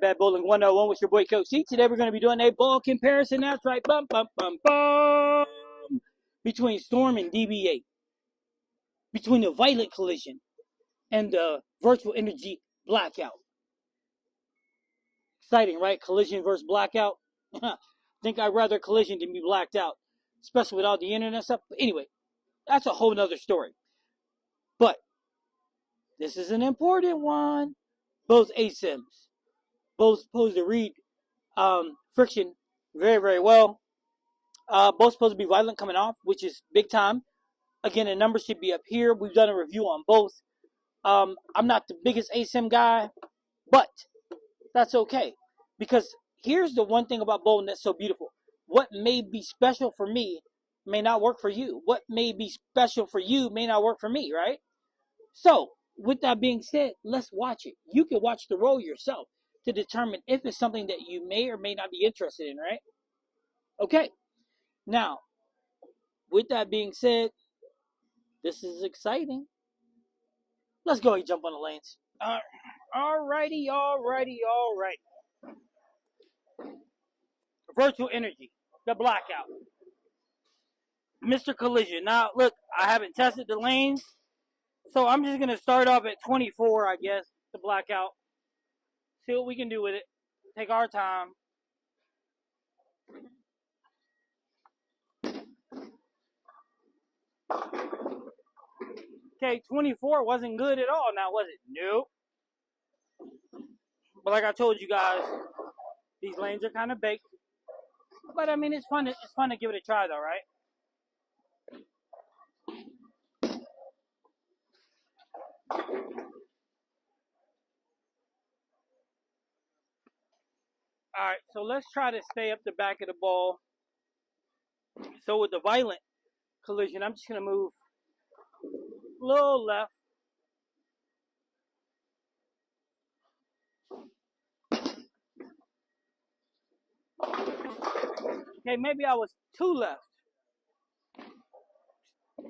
Bad Bowling 101 with your boy Coach C. Today we're going to be doing a ball comparison. That's right, bum, bum, bum, bum, between Storm and DB8. Between the Violent Collision and the Virtual Energy Blackout. Exciting, right? Collision versus Blackout. Think I'd rather Collision than be blacked out, especially with all the internet stuff. But anyway, that's a whole nother story. But this is an important one. Both ASIMs, both supposed to read friction very, very well. Both supposed to be violent coming off, which is big time. Again, the numbers should be up here. We've done a review on both. I'm not the biggest ASIM guy, but that's okay. Because here's the one thing about bowling that's so beautiful. What may be special for me may not work for you. What may be special for you may not work for me, right? So, with that being said, let's watch it. You can watch the roll yourself to determine if it's something that you may or may not be interested in, right? Okay. Now, with that being said, this is exciting. Let's go and jump on the lanes. Alrighty. Virtual Energy, the Blackout. Mr. Collision. Now, look, I haven't tested the lanes, so I'm just going to start off at 24, I guess, the Blackout. See what we can do with it. Take our time. Okay, 24 wasn't good at all now, was it? Nope. But like I told you guys, these lanes are kind of baked. But I mean, it's fun to give it a try though, right? Alright, so let's try to stay up the back of the ball. So with the Violent Collision, I'm just going to move a little left. Okay, maybe I was too left.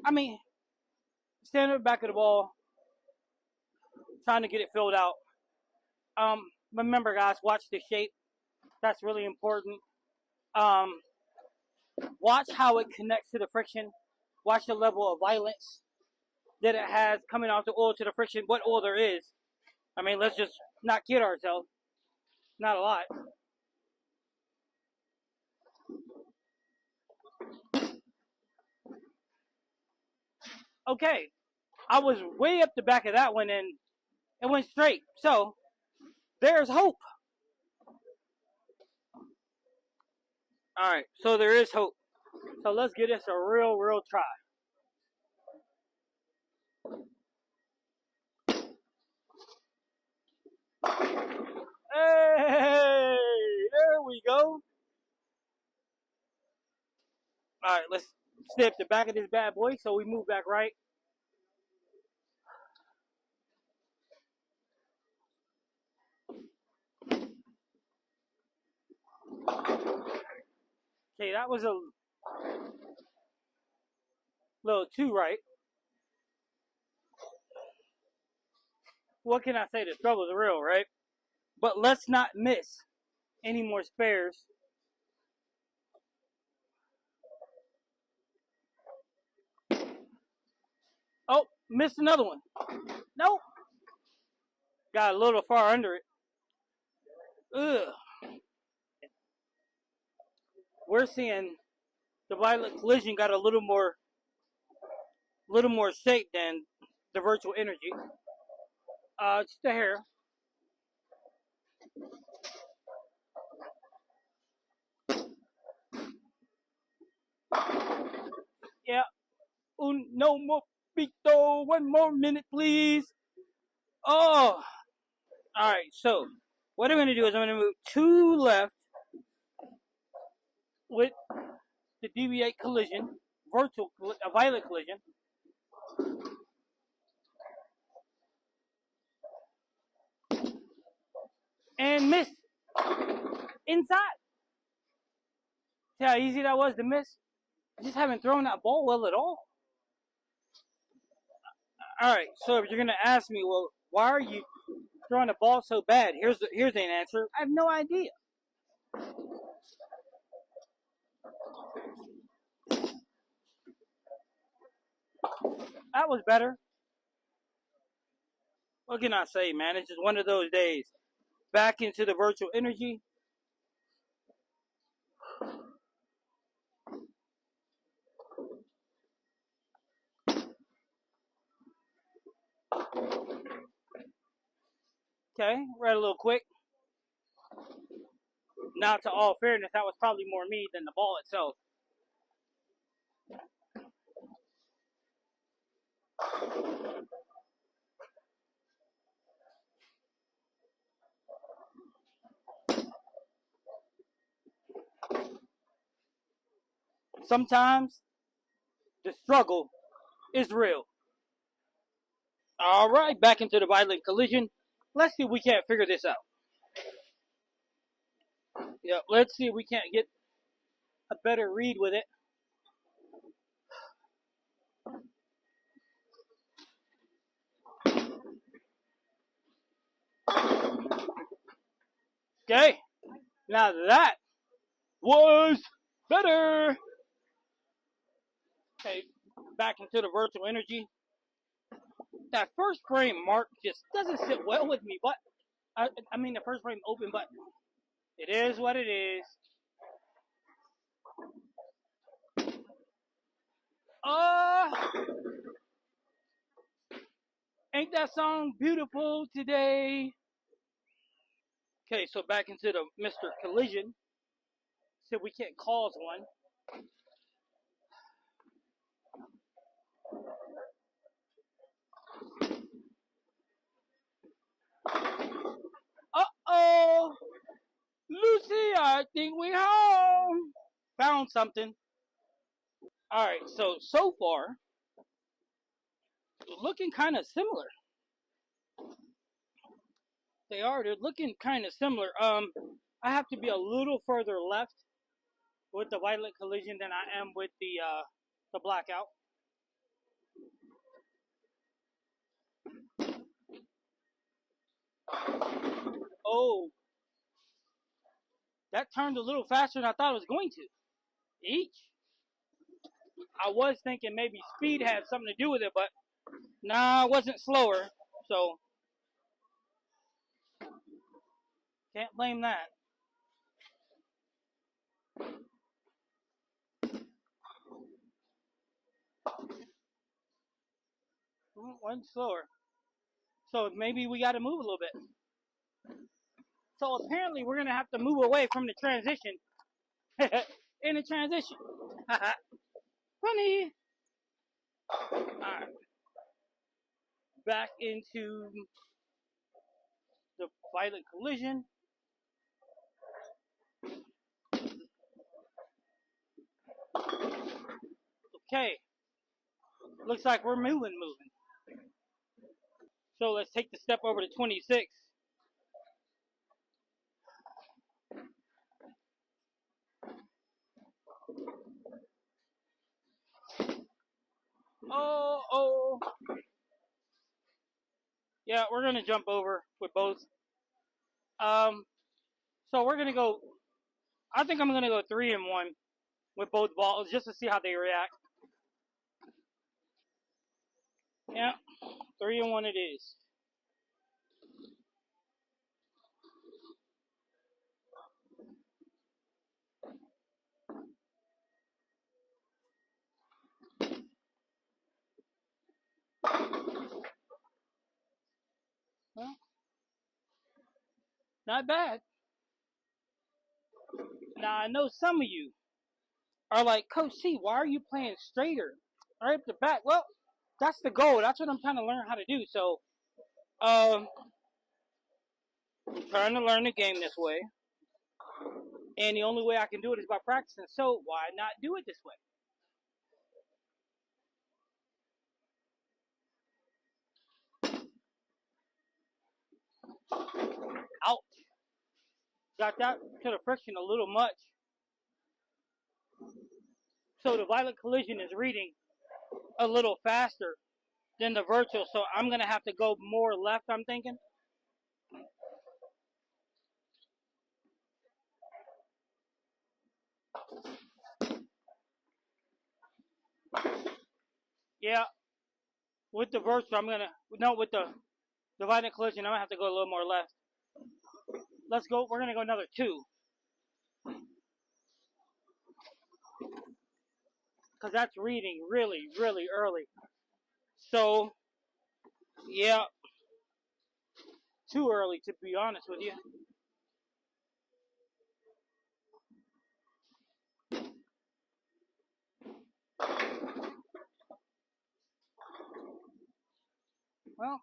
I mean, stand at the back of the ball, trying to get it filled out. Remember, guys, watch the shape. That's really important. Watch how it connects to the friction. Watch the level of violence that it has coming off the oil to the friction. What oil there is. I mean, let's just not kid ourselves. Not a lot. Okay, I was way up the back of that one and it went straight. So, there's hope. Alright, so there is hope. So let's give this a real try. Hey, there we go. Alright, let's step the back of this bad boy so we move back right. Okay, that was a little too right. What can I say? The struggle's real, right? But let's not miss any more spares. Oh, missed another one. Nope. Got a little far under it. Ugh. We're seeing the Violent Collision got a little more shape than the Virtual Energy. Just a hair. Yeah. No more pito. 1 more minute, please. Oh. Alright, so what I'm going to do is I'm going to move 2 left with the DB8 Collision, a Violent Collision. And miss. Inside. See how easy that was to miss? I just haven't thrown that ball well at all. Alright, so if you're going to ask me, well, why are you throwing the ball so bad? Here's an answer. I have no idea. That was better. What can I say, man? It's just one of those days. Back into the virtual energy. Okay, read a little quick. Now, to all fairness, that was probably more me than the ball itself. Sometimes the struggle is real. All right, back into the violent collision. Let's see if we can't figure this out. Yeah, let's see if we can't get a better read with it. Okay, now that was better. Okay, back into the virtual energy. That first frame mark just doesn't sit well with me, but I mean the first frame open, but it is what it is. Ain't that song beautiful today? Okay, so back into the Mr. Collision. See if we can't cause one. Uh-oh! Lucy, I think we home. Found something. Alright, so far, looking kind of similar. They're looking kind of similar. I have to be a little further left with the violent collision than I am with the blackout. Oh, that turned a little faster than I thought it was going to. Each. I was thinking maybe speed had something to do with it, but nah, it wasn't slower. So can't blame that. Wasn't slower. So maybe we got to move a little bit. So apparently we're gonna have to move away from the transition. In the transition. Funny. Alright. Back into the violent collision. Okay. Looks like we're moving. So let's take the step over to 26. Oh. Yeah, we're gonna jump over with both. So we're gonna go. I think I'm gonna go 3-1 with both balls just to see how they react. Yeah, 3-1 it is. Well, not bad. Now I know some of you are like, Coach C, why are you playing straighter right up the back? Well, that's the goal. That's what I'm trying to learn how to do. So, I'm trying to learn the game this way, and the only way I can do it is by practicing. So why not do it this way? Ouch. Got that to the friction a little much. So the violent collision is reading a little faster than the virtual. So I'm going to have to go more left, I'm thinking. Yeah, with the virtual, with the divided collision, I'm going to have to go a little more left. Let's go, we're going to go another 2. Because that's reading really, really early. So, yeah, too early to be honest with you. Well,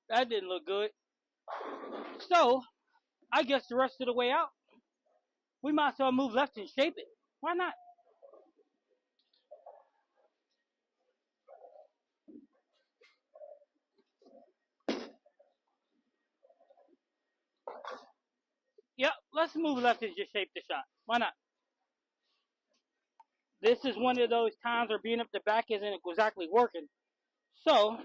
that didn't look good. So, I guess the rest of the way out, we might as well move left and shape it. Why not? Yep, let's move left and just shape the shot. Why not? This is one of those times where being up the back isn't exactly working. So,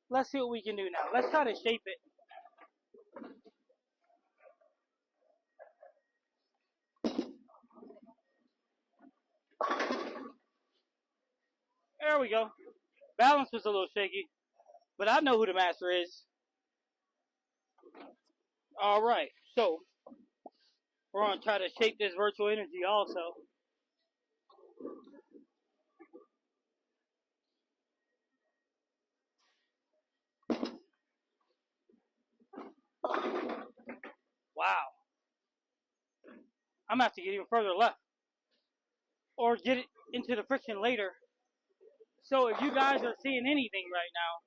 let's see what we can do now. Let's try to shape it. There we go. Balance was a little shaky, but I know who the master is. All right, so we're going to try to shape this virtual energy also. Wow. I'm going to have to get even further left or get it into the friction later. So if you guys are seeing anything right now,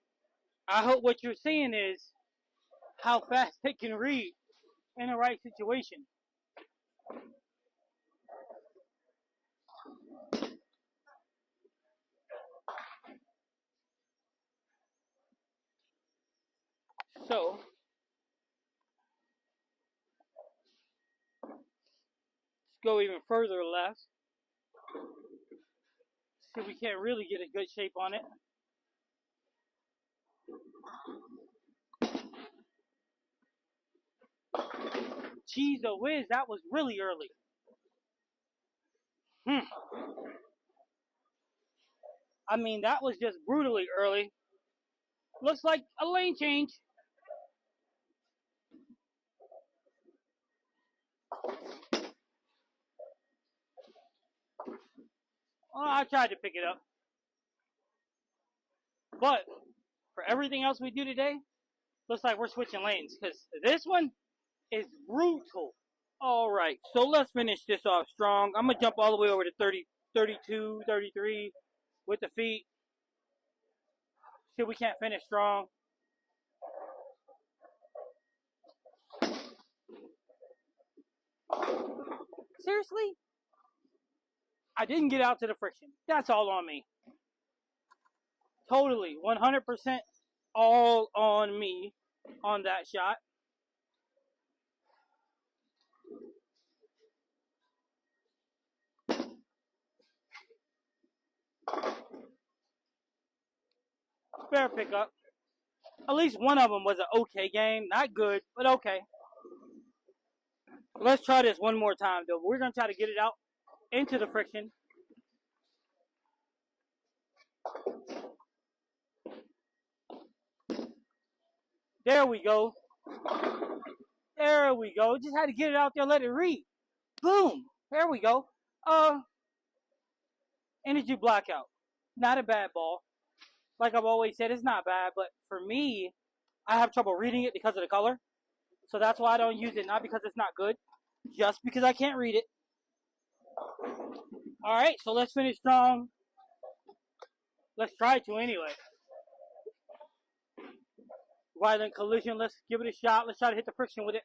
I hope what you're seeing is how fast it can read in the right situation. So, let's go even further left. See if we can't really get a good shape on it. Jeez, the whiz, that was really early. I mean, that was just brutally early. Looks like a lane change. Well, I tried to pick it up. But for everything else we do today, looks like we're switching lanes because this one is brutal. All right, so let's finish this off strong. I'm going to jump all the way over to 30, 32, 33 with the feet. See if we can't finish strong. Seriously? I didn't get out to the friction. That's all on me. Totally, 100% all on me on that shot. Spare pickup. At least one of them was an okay game. Not good, but okay. Let's try this one more time, though. We're going to try to get it out into the friction. There we go. There we go. Just had to get it out there, let it read. Boom. There we go. Energy Blackout. Not a bad ball. Like I've always said, it's not bad, but for me, I have trouble reading it because of the color. So that's why I don't use it, not because it's not good, just because I can't read it. Alright, so let's finish strong. Let's try to anyway. Violent collision, let's give it a shot. Let's try to hit the friction with it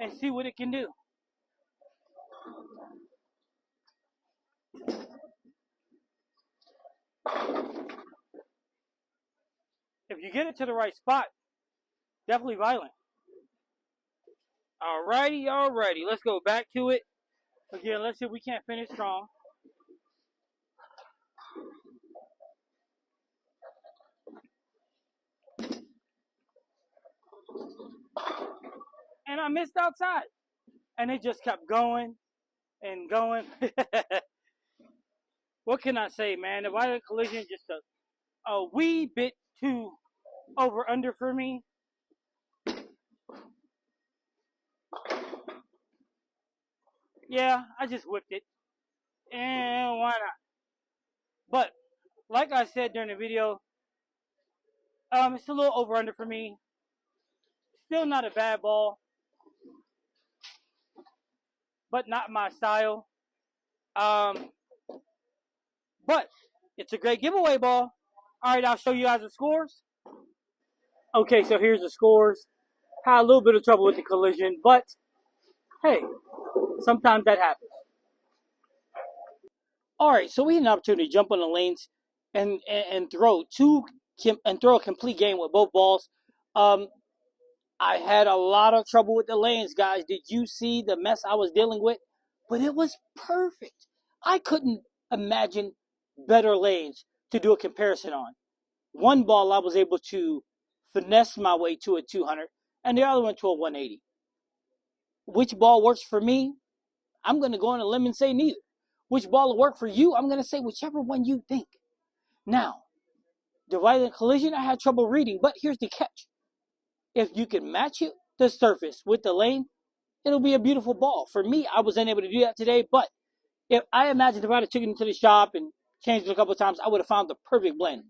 and see what it can do. If you get it to the right spot, definitely violent. Alrighty. Let's go back to it. Again, let's see if we can't finish strong. And I missed outside. And it just kept going and going. What can I say, man? The violent collision just a wee bit too over under for me. Yeah, I just whipped it. And why not? But like I said during the video, it's a little over under for me. Still not a bad ball, but not my style. Um, but it's a great giveaway ball. All right, I'll show you guys the scores. Okay, so here's the scores. Had a little bit of trouble with the collision, but hey, sometimes that happens. All right, so we had an opportunity to jump on the lanes and throw a complete game with both balls. I had a lot of trouble with the lanes, guys. Did you see the mess I was dealing with? But it was perfect. I couldn't imagine better lanes to do a comparison on. One ball I was able to finesse my way to a 200, and the other one to a 180. Which ball works for me? I'm going to go on a limb and say neither. Which ball will work for you? I'm going to say whichever one you think. Now, the violent collision, I had trouble reading, but here's the catch. If you can match it, the surface with the lane, it'll be a beautiful ball. For me, I was unable to do that today, but if I imagine if I had taken it to the shop and changed it a couple of times, I would have found the perfect blend.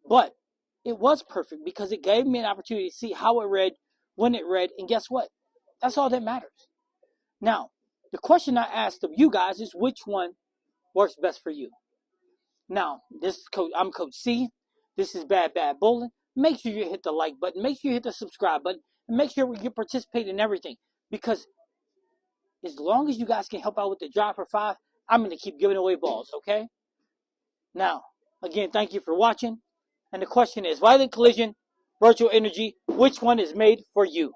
But it was perfect because it gave me an opportunity to see how it read, when it read, and guess what? That's all that matters. Now, the question I asked of you guys is which one works best for you? Now, I'm Coach C. This is Bad Bowling. Make sure you hit the like button. Make sure you hit the subscribe button. And make sure you participate in everything. Because as long as you guys can help out with the drive for 5, I'm going to keep giving away balls, okay? Now, again, thank you for watching. And the question is, violent collision, virtual energy, which one is made for you?